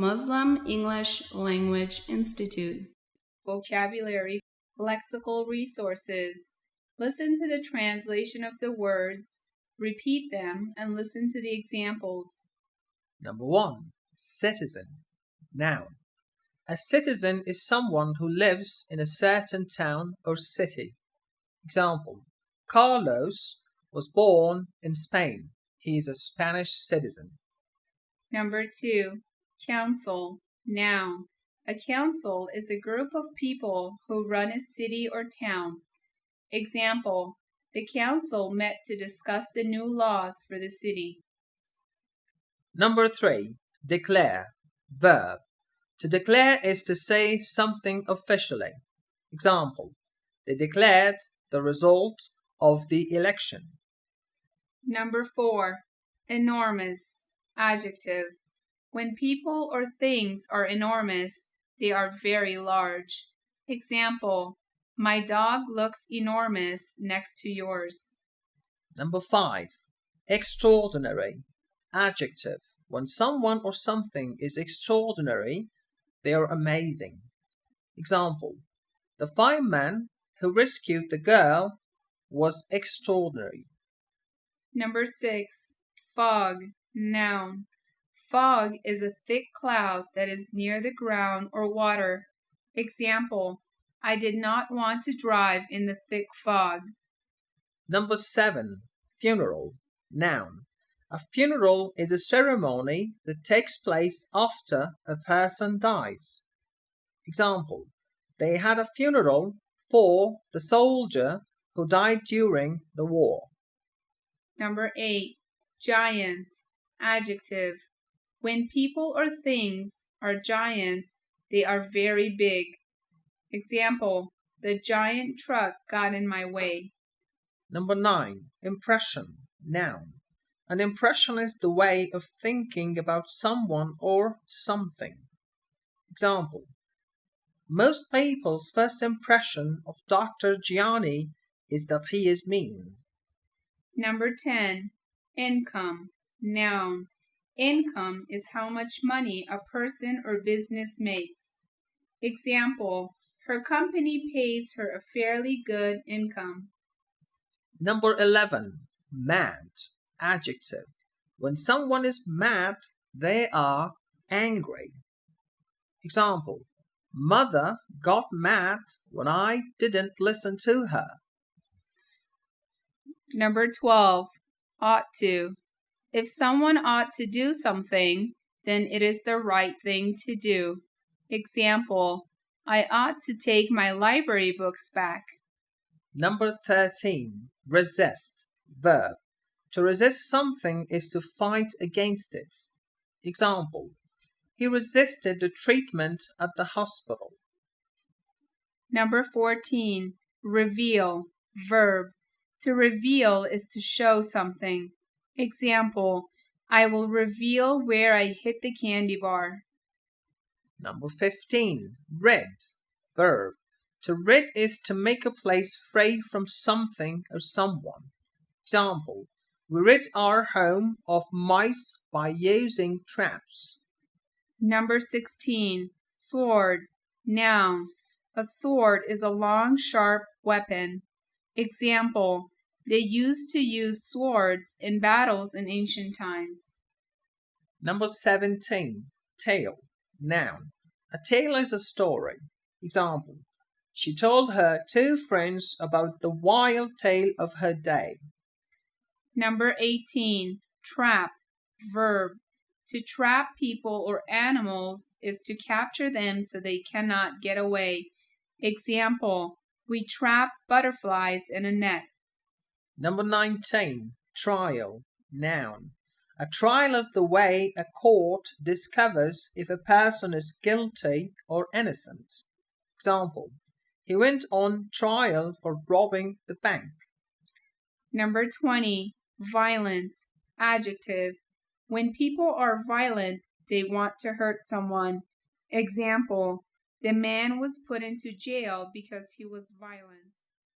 Muslim English Language Institute. Vocabulary, lexical resources. Listen to the translation of the words, repeat them, and listen to the examples. Number 1. Citizen. Noun. A citizen is someone who lives in a certain town or city. Example: Carlos was born in Spain. He is a Spanish citizen. Number 2. Council. Noun. A council is a group of people who run a city or town. Example: the council met to discuss the new laws for the city. Number 3. Declare. Verb. To declare is to say something officially. Example: they declared the result of the election. Number 4. Enormous. Adjective. When people or things are enormous, they are very large. Example: my dog looks enormous next to yours. Number 5. Extraordinary. Adjective. When someone or something is extraordinary, they are amazing. Example: the fireman who rescued the girl was extraordinary. Number 6. Fog. Noun. Fog is a thick cloud that is near the ground or water. Example: I did not want to drive in the thick fog. Number 7. Funeral. Noun. A funeral is a ceremony that takes place after a person dies. Example: they had a funeral for the soldier who died during the war. Number 8. Giant. Adjective. When people or things are giant, they are very big. Example: the giant truck got in my way. Number 9. Impression. Noun. An impression is the way of thinking about someone or something. Example: most people's first impression of Dr. Gianni is that he is mean. Number 10. Income. Noun. Income is how much money a person or business makes. Example: her company pays her a fairly good income. Number 11. Mad. Adjective. When someone is mad, they are angry. Example: Mother got mad when I didn't listen to her. Number 12. Ought to. If someone ought to do something, then it is the right thing to do. Example: I ought to take my library books back. Number 13. Resist. Verb. To resist something is to fight against it. Example: he resisted the treatment at the hospital. Number 14. Reveal. Verb. To reveal is to show something. Example: I will reveal where I hit the candy bar. Number 15. Rid. Verb. To rid is to make a place free from something or someone. Example: we rid our home of mice by using traps. Number 16. Sword. Noun. A sword is a long, sharp weapon. Example: they used to use swords in battles in ancient times. Number 17. Tale. Noun. A tale is a story. Example: she told her 2 friends about the wild tale of her day. Number 18. Trap. Verb. To trap people or animals is to capture them so they cannot get away. Example: we trap butterflies in a net. Number 19. Trial. Noun. A trial is the way a court discovers if a person is guilty or innocent. Example: he went on trial for robbing the bank. Number 20. Violent. Adjective. When people are violent, they want to hurt someone. Example: the man was put into jail because he was violent.